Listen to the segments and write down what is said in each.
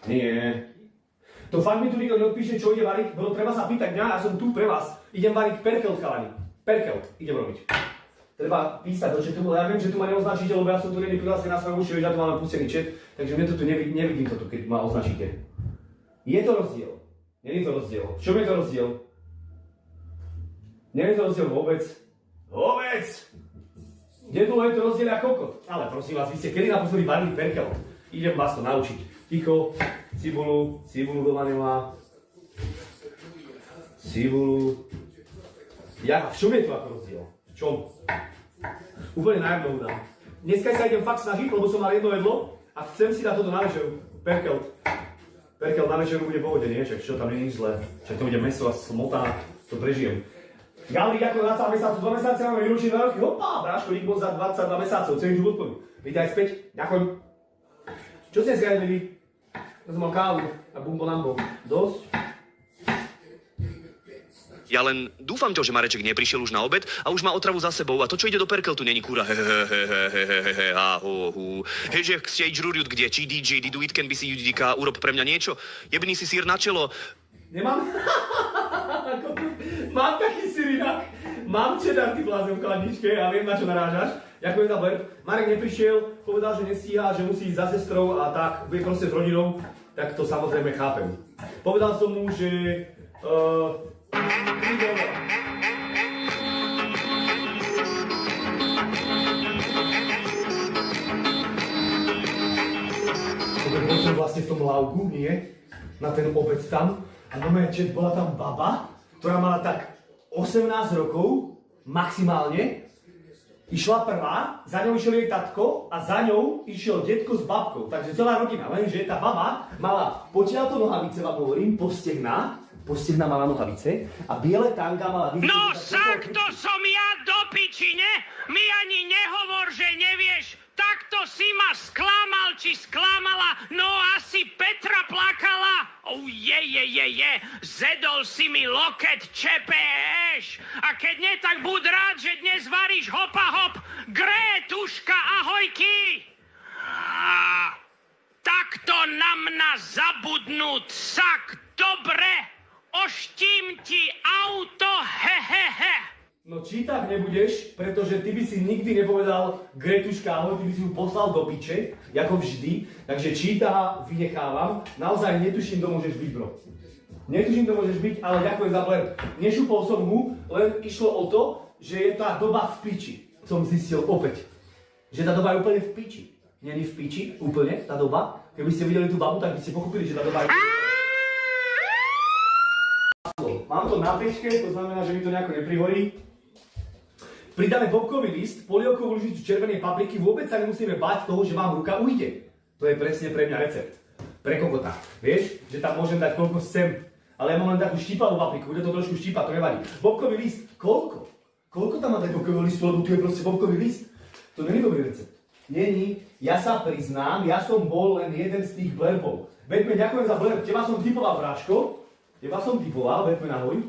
Nie. To fakt mi tu nikto neodpíše, čo ide variť, bolo treba sa pýtať mňa, ja som tu pre vás. Idem variť perkelt, chalani. Perkelt idem robiť. Treba písať do chatu, ja viem, že tu ma neoznačíte, lebo ja som tu není prihlásený na svojom uši, vieš, ja tu mám pustený chat, takže mne to tu nevidím to tu, keď ma označíte. Je to rozdiel. Nie je to rozdiel. V čom je to rozdiel? Nie je to rozdiel vôbec. Vôbec! Nedlho je to rozdiel ako kokot. Ale prosím vás, vy ste kedy naposledy varili perkelt? Idem vás to naučiť. Ticho, cibulu doma nemá. Cibulu. Ja, v čom je to ako rozdiel? V čom? Úplne najjednou dám. Dneska sa idem fakt snažiť, lebo som mal jedno jedlo a chcem si dať toto na večeru. Perkelt. Perkelt na večeru bude pohode, nie? Čo tam nie je nič zlé. Však to bude meso a smotá, to prežijem. Gabri, ďakujem za celý mesiac, 2 mesiace máme výročie 2 roky. Hoppá, bráško, Nick bol za 22 mesiacov, celý život plný. Vítaj späť, ďakujem. Čo ste dneska jedli? Ja som mal kávu a bumbo lambo. Dosť? Ja len dúfam to, že Mareček neprišiel už na obed a už má otravu za sebou a to, čo ide do perkeltu, není kúra Hej, že stage ruriut kde, či DJ, didu it can be si judika, urob pre mňa niečo, jebný si sír na čelo. Nemám? Mám taký sír inak. Mám cheddar, ty blázem v chladničke a viem, na čo narážaš. Ďakujem za bled. Marek neprišiel, povedal, že nestíha, že musí ísť za sestrou a tak, bude proste s rodinou, tak to samozrejme chápem. Povedal som mu, že bol som vlastne v tom lavku, nie? Na ten obed tam. A na moja chat bola tam baba, ktorá mala tak 18 rokov, maximálne. Išla prvá, za ňou išiel jej tatko a za ňou išiel detko s babkou. Takže celá rodina, lenže tá baba mala potiaľto nohavice, vám hovorím, postehná mala nohavice a biele tanga mala... No však to som ja do pičine! Mi ani nehovor, že nevieš! Takto si ma sklamal, či sklamala, no asi Petra plakala. Je, zedol si mi loket, čepeš. A keď nie, tak buď rád, že dnes varíš hopa hop, Grétuška, ahojky. Takto na mna zabudnúť, sak, dobre, oštím ti auto, he. No čítať nebudeš, pretože ty by si nikdy nepovedal Gretuška ahoj, ty by si ju poslal do piče, ako vždy. Takže číta vynechávam. Naozaj netuším, kto môžeš byť, bro. Netuším, kto môžeš byť, ale ďakujem za bled. Nešupol som mu, len išlo o to, že je tá doba v piči. Som zistil opäť, že tá doba je úplne v piči. Není v piči, úplne, tá doba. Keby ste videli tú babu, tak by ste pochopili, že tá doba je... Mám to na pečke, to znamená, že mi to nejako neprihorí. Pridáme bobkový list, polievkovú lyžicu červenej papriky, vôbec sa nemusíme báť toho, že vám ruka ujde. To je presne pre mňa recept. Pre kokota. Vieš, že tam môžem dať koľko chcem. Ale ja mám len takú štípavú papriku, bude to trošku štípať, to nevadí. Bobkový list, koľko? Koľko tam má dať bobkový listu, lebo tu je proste bobkový list? To není dobrý recept. Není. Ja sa priznám, ja som bol len jeden z tých blerbov. Batman, ďakujem za blerb. Teba som typoval, bráško. Batman, ahoj.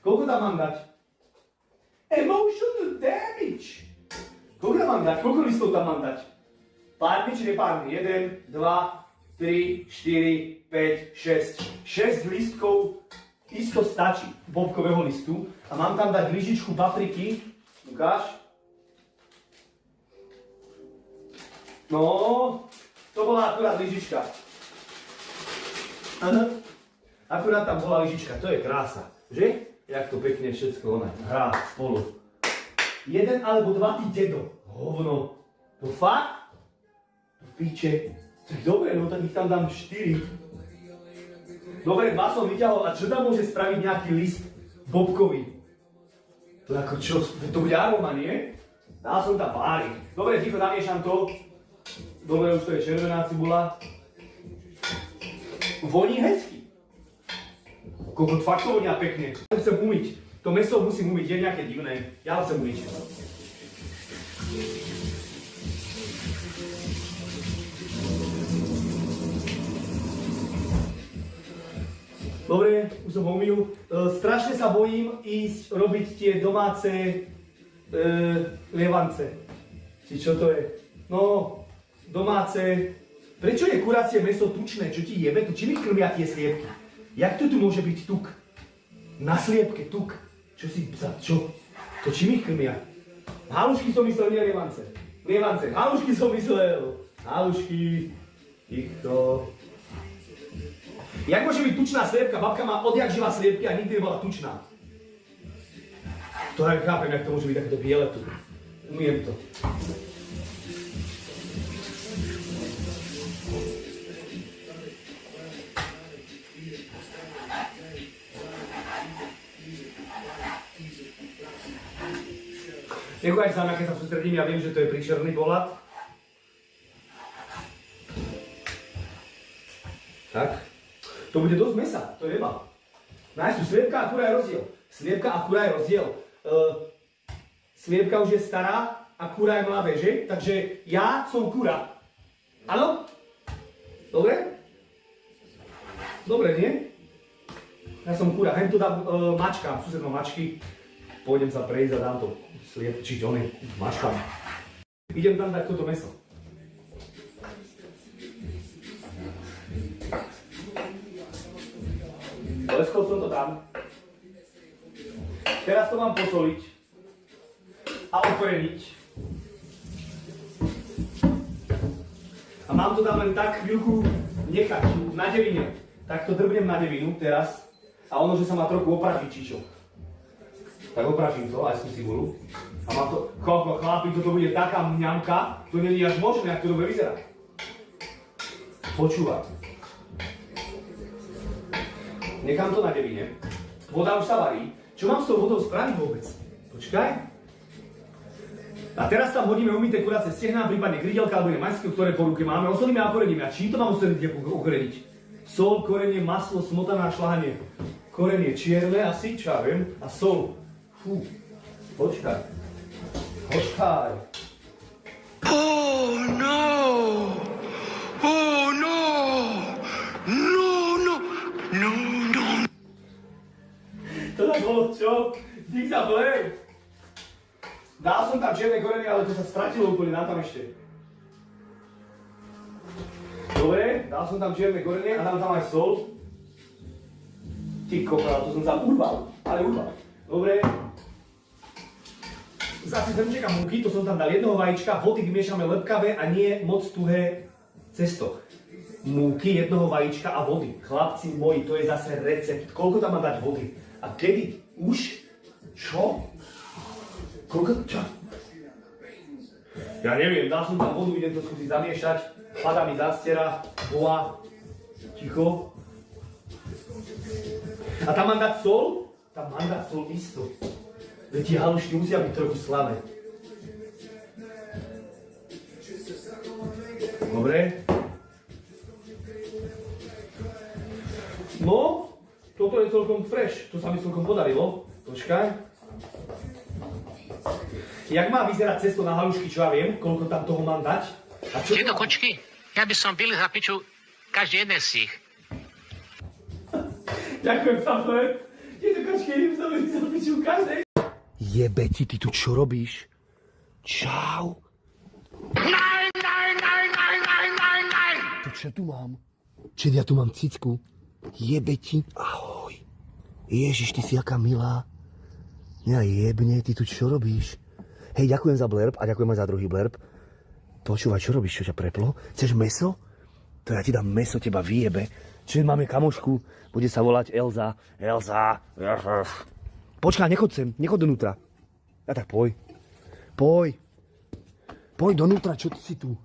Koľko tam mám dať? Emotional damage. Koľko tam mám dať? Koľko listov tam mám dať? Párny či nepárny? 1, 2, 3, 4, 5, 6. 6 listkov isto stačí bobkového listu. A mám tam dať lyžičku papriky. Ukáž. No, to bola akurát lyžička. Aha. Akurát tam bola lyžička, to je krása, že? Jak to pekne všetko hrá spolu. 1 alebo 2 ty dedo, hovno. To fakt? To piče. Tak dobre, no tak ich tam dám 4. Dobre, 2 som vyťahol, a čo tam môže spraviť nejaký list bobkový? To ako čo, to bude aroma, nie? Dal som tam párik. Dobre, ticho, namiešam to. Dobre, už to je červená cibula. Voní hezky. Kokot, fakt to vonia pekne. Ja chcem umyť. To mäso musím umyť, je nejaké divné. Ja ho chcem umyť. Dobre, už som ho umyl. Strašne sa bojím ísť robiť tie domáce lievance. Či čo to je? No, domáce Prečo je kuracie mäso tučné? Čo ti jebe? To čím ich krmia tie sliepky? Jak to tu môže byť tuk? Na sliepke tuk. Čo si psa? Čo? To čím ich krmia? Halušky som myslel, nie lievance. Lievance. Halušky som myslel. Halušky. Týchto. Jak môže byť tučná sliepka? Babka má odjak živa sliepky a nikdy nebola tučná. To ja chápem, jak to môže byť takéto biele tu. Umiem to. Nechúvaj sa na, keď sa sústredím, ja viem, že to je príšerný pohľad. Tak. To bude dosť mesa, to je neba. Nájsť tu sliepka a kura je rozdiel. Sliepka a kura je rozdiel. Sliepka už je stará a kura je mladé, že? Takže ja som kura. Áno? Dobre? Dobre, nie? Ja som kura. Hen tu dám mačkám, susednom mačky. Pôjdem sa prejsť a dám to sliepčiť oný mačkám. Idem tam dať toto mäso. Leskol som to tam. Teraz to mám posoliť a okoreniť. A mám to tam len tak chvíľku nechať na devine. Tak to drbnem na devinu teraz a ono, že sa má trochu opražiť, či čo. Tak opražím to, aj som cibulu. A mám to, chlapi, toto bude taká mňamka, to nie je až možné, ak to dobre vyzerá. Počúvať. Nechám to na devine. Voda už sa varí. Čo mám s tou vodou spraviť vôbec? Počkaj. A teraz tam hodíme umyté kuracie stehná, prípadne krydelka alebo majského, ktoré po ruke máme. Osolíme a okoreníme. A čím to mám okoreniť? Sol, korenie, maslo, smotana a šľahanie. Korenie čierne asi, čo ja viem. A sol. Fú. Počkaj. Počkaj. Oh no! Oh no! No, no! No, no! To tak bolo čo? Dík za play. Dal som tam čierne korenie, ale to sa stratilo úplne, dám tam ešte. Dobre, dal som tam čierne korenie a dám tam aj sol. Ty kokra, to som sa urval, ale urval. Dobre. Zase zrnčeka múky, to som tam dal jednoho vajíčka, vody vymiešame lepkavé a nie moc tuhé cesto. Múky, jednoho vajíčka a vody. Chlapci moji, to je zase recept. Koľko tam má dať vody? A kedy? Už? Čo? Koľko? Čo? Ja neviem, dal som tam vodu, idem to skúsiť zamiešať. Chlada mi zastiera. Boha. Ticho. A tam mám dať sol? Tam mám dať sol isto. Veď tie halušky musia byť trochu slané. Dobre. No, toto je celkom fresh. To sa mi celkom podarilo. Počkaj. Jak má vyzerať cesto na halušky, čo ja viem? Koľko tam toho mám dať? A čo Tieto kočky, ja by som byl za piču každý jeden z nich. Ďakujem, Samuel. Tieto kočky, idem sa byť za piču každej. Jebe ti, ty tu čo robíš? Čau. Nein, nein, nein, nein, nein, nein, nein! To čo tu mám? Čiže ja tu mám cicku. Jebe ti. Ahoj. Ježiš, ty si aká milá. Ja jebne, ty tu čo robíš? Hej, ďakujem za blerb a ďakujem aj za druhý blerb. Počúvaj, čo robíš, čo ťa preplo? Chceš meso? To ja ti dám meso, teba vyjebe. Čiže máme kamošku, bude sa volať Elza. Elza. Počkaj, nechod donútra. A tak poď. Poď. Poď donútra, čo ty si tu?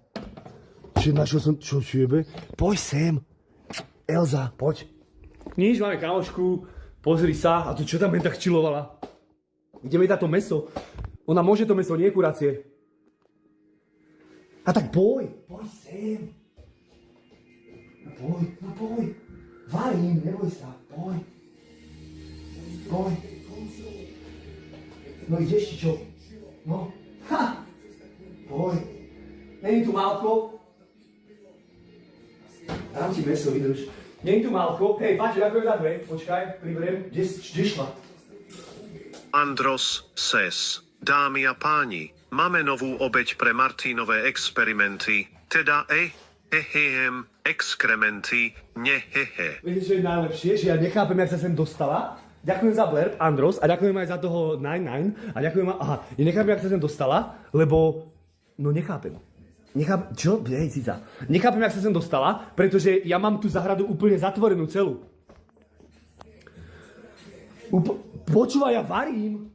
Čiže našiel som, čo jebe? Poď sem. Elza, poď. Nič, máme kamošku. Pozri sa. A tu čo tam jen tak čilovala? Ideme dať to meso. Ona môže to meso, nie kuracie. A tak poď. Poď sem. Poď. Varím, neboj sa. Poď. Poď. No ideš, či čo? No. Ha! Poď. Není tu Málko? Dám ti meso, vydrž. Není tu Málko? Hej, páči, ďakujem za dve. Počkaj, priberiem. Kde šla? Andros says, dámy a páni, máme novú obeť pre Martínové experimenty, teda exkrementy, nehehe. Viete, čo je najlepšie? Že ja nechápem, jak sa sem dostala. Ďakujem za blerb, Andros, a ďakujem aj za toho 99. A ďakujem ja nechápem, jak sa sem dostala, lebo... No nechápem. Čo? Hej, cica. Nechápem, jak sa sem dostala, pretože ja mám tú zahradu úplne zatvorenú celú. Počúvaj, ja varím.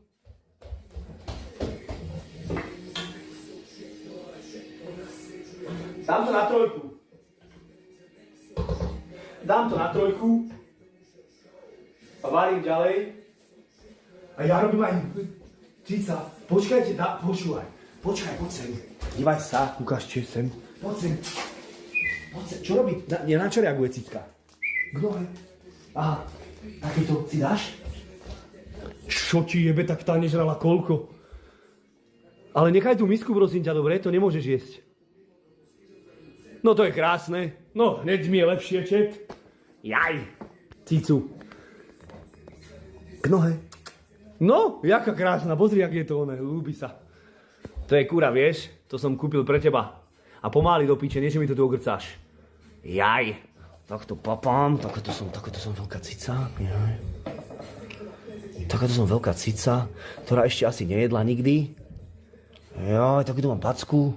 Dám to na trojku. Dám to na trojku. A varím ďalej. A ja robím aj... Cica, počkajte, počúvaj. Počkaj, poď sem. Dívaj sa, ukáž, čo je sem. Poď sem. Poď sem. Čo robí? Na čo reaguje cicka? Kto je? Aha, takýto si dáš? Čo ti jebe, tak tá nežrala koľko? Ale nechaj tú misku, prosím ťa, dobre? To nemôžeš jesť. No to je krásne. No, hneď mi je lepšie, čet. Jaj. Cicu. K nohe. No, jaká krásna. Pozri, jak je to one. Ľúbi sa. To je kura, vieš? To som kúpil pre teba. A pomáli do piče, nie že mi to tu ogrcáš. Jaj. Takto papám. Takoto som veľká cica. Jaj. Takáto som veľká cica, ktorá ešte asi nejedla nikdy. Jaj, takúto mám packu.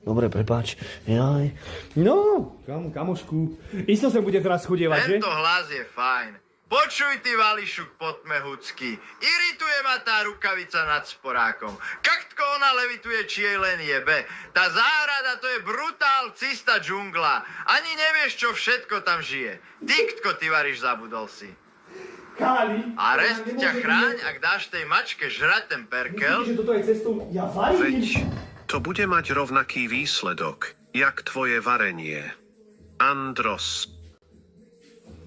Dobre, prepáč. Jaj. No, kamošku. Isto sem bude teraz chodievať, že? Tento hlas je fajn. Počuj ty, Vališuk Potmehudský. Irituje ma tá rukavica nad sporákom. Kaktko ona levituje, či jej len jebe. Tá záhrada to je brutál, cista džungla. Ani nevieš, čo všetko tam žije. Ty varíš, zabudol si. Káli. A rest ťa chráň, ak dáš tej mačke žrať ten perkel. Myslíš, že toto je cestou? Ja varím. Veď to bude mať rovnaký výsledok, jak tvoje varenie. Andros.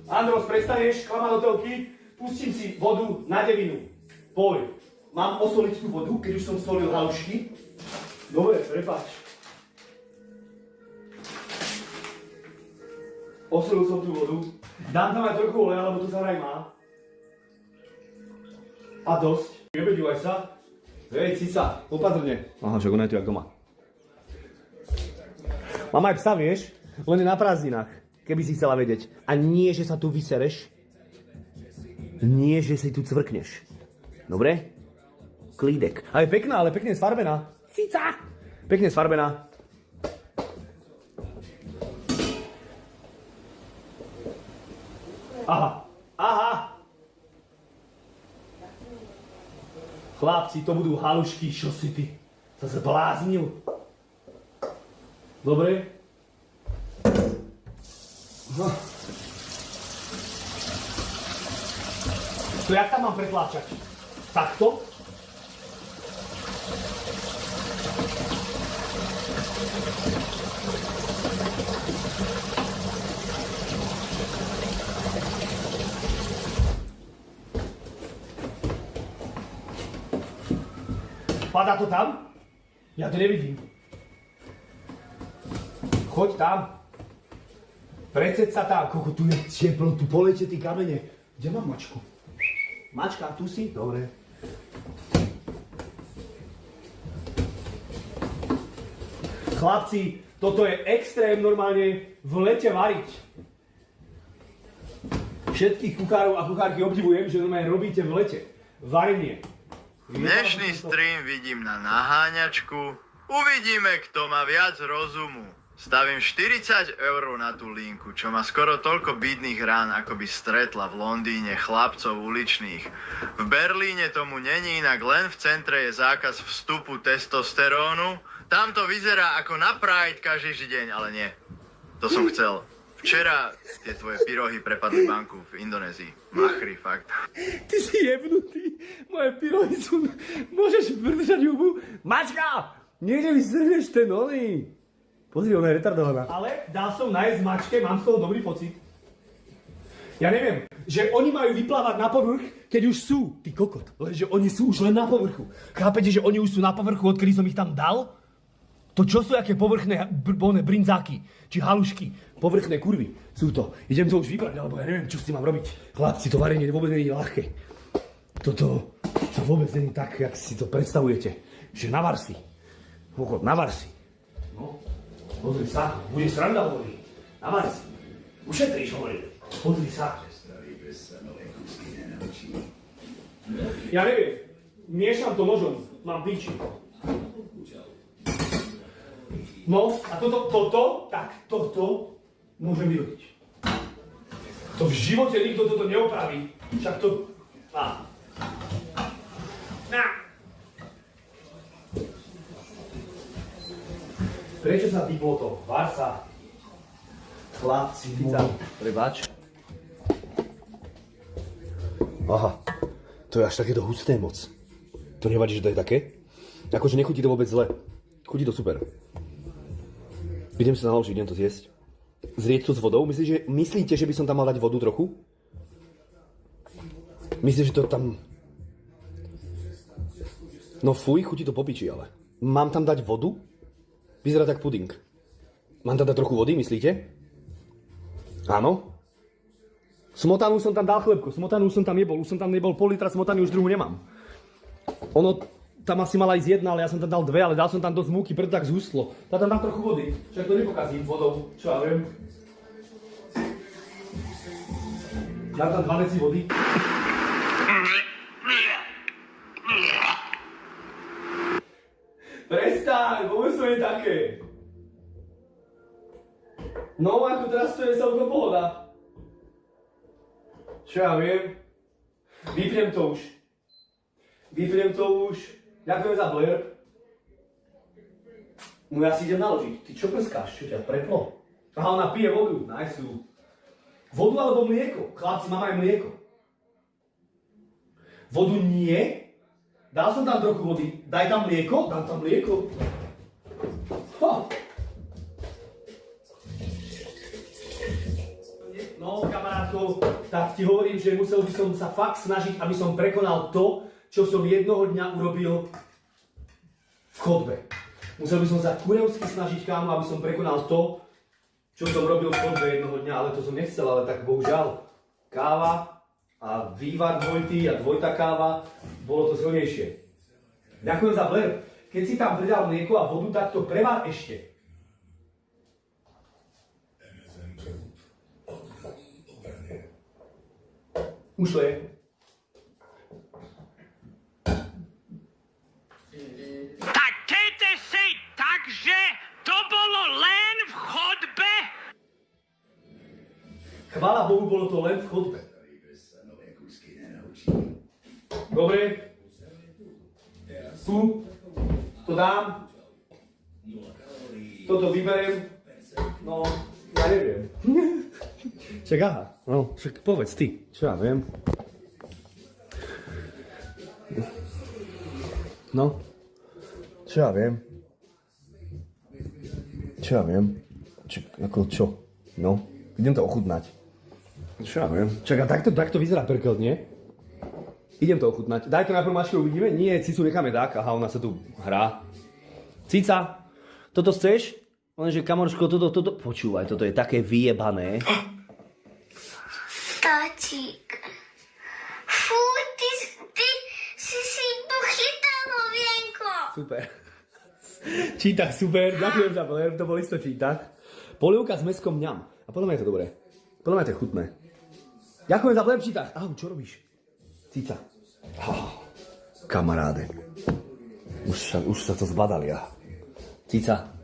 Andros, prestaneš klamať do telky, pustím si vodu na devinu. Poď. Mám osoliť tú vodu, keď už som solil halušky? Dobre, prepáč. Osolil som tú vodu. Dám tam aj trochu oleja, lebo to sa vraj má. A dosť. Nebedivaj sa. Hej, cica, opatrne. Aha, však ona je tu jak doma. Mám aj psa, vieš? Len je na prázdninách. Keby si chcela vedieť. A nie, že sa tu vysereš. Nie, že si tu cvrkneš. Dobre? Klídek. A je pekná, ale pekne sfarbená. Cica! Pekne sfarbená. Aha. Aha. Chlapci, to budú halušky. Čo si ty? Sa zbláznil. Dobre? To jak tam mám pretláčať? Takto? Padá to tam? Ja to nevidím. Choď tam. Preceď sa tam, koľko tu je teplo, tu polejte tí kamene. Kde mám mačku? Mačka, tu si? Dobre. Chlapci, toto je extrém normálne v lete variť. Všetkých kuchárov a kuchárky obdivujem, že normálne robíte v lete. Varenie. Dnešný stream vidím na naháňačku. Uvidíme, kto má viac rozumu. Stavím 40 € na tú linku, čo má skoro toľko bídnych rán, ako by stretla v Londýne chlapcov uličných. V Berlíne tomu není, inak len v centre je zákaz vstupu testosterónu. Tam to vyzerá ako na Pride každý deň, ale nie. To som chcel. Včera tie tvoje pyrohy prepadli banku v Indonézii. Machri, fakt. Ty si jebnutý. Moje pyrohy sú... Môžeš držať hubu? Mačka! Niekde mi strhneš ten oný. Pozri, ona je retardovaná. Ale dal som nájsť mačke, mám z toho dobrý pocit. Ja neviem, že oni majú vyplávať na povrch, keď už sú. Ty kokot, lenže oni sú už len na povrchu. Chápete, že oni už sú na povrchu, odkedy som ich tam dal? To čo sú, aké povrchné brinzáky, či halušky, povrchné kurvy sú to. Idem to už vybrať, alebo ja neviem, čo s tým mám robiť. Chlapci, to varenie vôbec nie je ľahké. Toto vôbec nie je tak, jak si to predstavujete. Že navar si. Kokot, navar si. No. Pozri sa, bude sranda, hovorí. Na Marci. Ušetríš, hovorí. Pozri sa. Ja neviem. Miešam to nožom. Mám piči. No, a toto môžem vyhodiť. To v živote nikto toto neopraví. Však to... Prečo sa vyplo to? Vár sa. Chlapci, prepáč. Aha, to je až takéto husté moc. To nevadí, že to je také? Akože nechutí to vôbec zle. Chutí to super. Idem sa naložiť, idem to zjesť. Zrieť to s vodou? Myslíte, že by som tam mal dať vodu trochu? Myslíte, že to tam... No fuj, chutí to po piči, ale. Mám tam dať vodu? Vyzerá tak puding. Mám tam dať trochu vody, myslíte? Áno? Smotanu som tam dal chlebko, smotanu už som tam nebol pol litra smotany, už druhú nemám. Ono tam asi mala ísť jedna, ale ja som tam dal dve, ale dal som tam dosť múky, preto tak zhustlo. Tam dám trochu vody, však to nepokazím vodou, čo ja viem. Dám tam 2 deci vody. Prestaň, vôbec to je také. No, ako teraz to je celkom pohoda. Čo ja viem? Vypnem to už. Ďakujem za blurb. No ja si idem naložiť. Ty čo prskáš? Čo ťa preplo? Aha, ona pije vodu. Nice. Vodu alebo mlieko? Chlapci, mám aj mlieko. Vodu nie? Dal som tam trochu vody. Daj tam mlieko? Dám tam mlieko. No, kamarátko, tak ti hovorím, že musel by som sa fakt snažiť, aby som prekonal to, čo som jednoho dňa urobil v chodbe. Musel by som sa kurevsky snažiť, kámo, aby som prekonal to, čo som robil v chodbe jednoho dňa, ale to som nechcel, ale tak bohužiaľ káva a vývar dvojitý a dvojitá káva, bolo to silnejšie. Ďakujem za blurb. Keď si tam pridal mlieko a vodu, tak to prevár ešte. Už to je. Tak tete sej, takže to bolo len v chodbe? Chvála Bohu, bolo to len v chodbe. Dobre. Tu. To dám. Toto vyberiem. No, ja neviem. Však aha, no, však povedz ty, čo ja viem. No, čo ja viem. Ako čo? No, idem to ochutnať. Čo ja viem. Čak, a takto vyzerá perkel, nie? Idem to ochutnať. Daj to najprv Mačke, uvidíme. Nie, Cicu necháme tak, aha, ona sa tu hrá. Cica, toto chceš? Lenže, kamoško, toto, počúvaj, toto je také vyjebané. Tatík. Fúj, ty si pochytal hovienko. Super. Čítak, super, ďakujem za blurb, to bol isto čítak. Polievka s mäskom mňam. A podľa mňa je to dobré. Podľa mňa je to chutné. Ďakujem za blurb, čítak. Ahoj, čo robíš? Cica. Kamaráde. Už sa to zbadali, ja. Cica.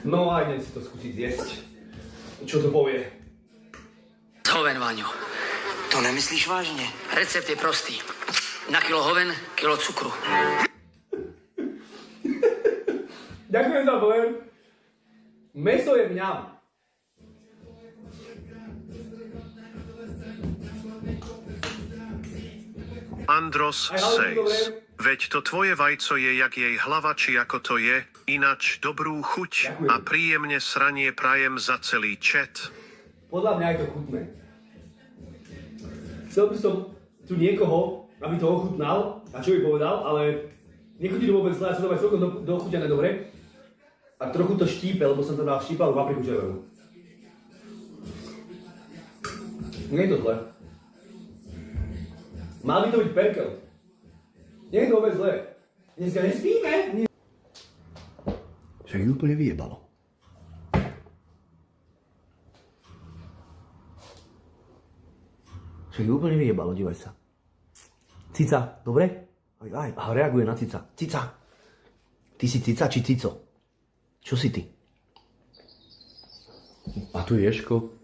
No a idem si to skúsiť zjesť. Čo to povie? Hoven, Váňo. To nemyslíš vážně? Recept je prostý. Na kilo hoven, kilo cukru. Ďakujem za blurb. Meso je mňam. Andros says. Veď to tvoje vajco je jak jej hlava, či ako to je, inač dobrú chuť a príjemne sranie prajem za celý chat. Podľa mňa je to chutné. Chcel by som tu niekoho, aby to ochutnal, a čo by povedal, ale nechutí to vôbec zle, ja som to aj celkom dochuťané dobre. A trochu to štípe, lebo som tam dal štípalú papriku červenú. Nie je to zle. Mal by to byť perkel. Nie je to vôbec zle. Dneska nespíme. Však ju úplne vyjebalo. Však ju úplne vyjebalo, dívaj sa. Cica, dobre? Aj, reaguje na Cica. Cica. Ty si Cica či Cico? Čo si ty? A tu je Ješko.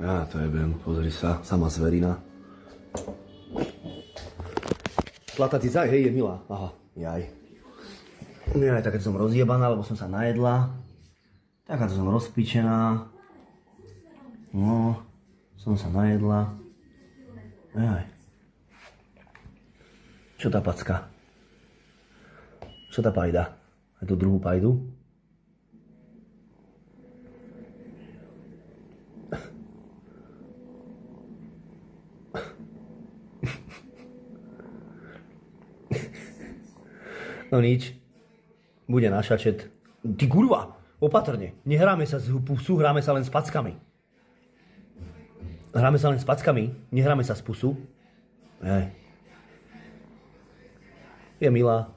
Ja to jebem, pozri sa, sama zverina. Zlatá Cica, hej, je milá. Aha, jaj. Jaj, taká som rozjebaná, lebo som sa najedla. Taká som rozpičená. No, som sa najedla. Jaj. Čo tá packa? Čo tá pajda? Aj tú druhú pajdu? No nič. Bude na šačet. Ty kurva, opatrne. Nehráme sa z pusu, hráme sa len s packami. Hráme sa len s packami, nehráme sa z pusu. Hej. Je milá.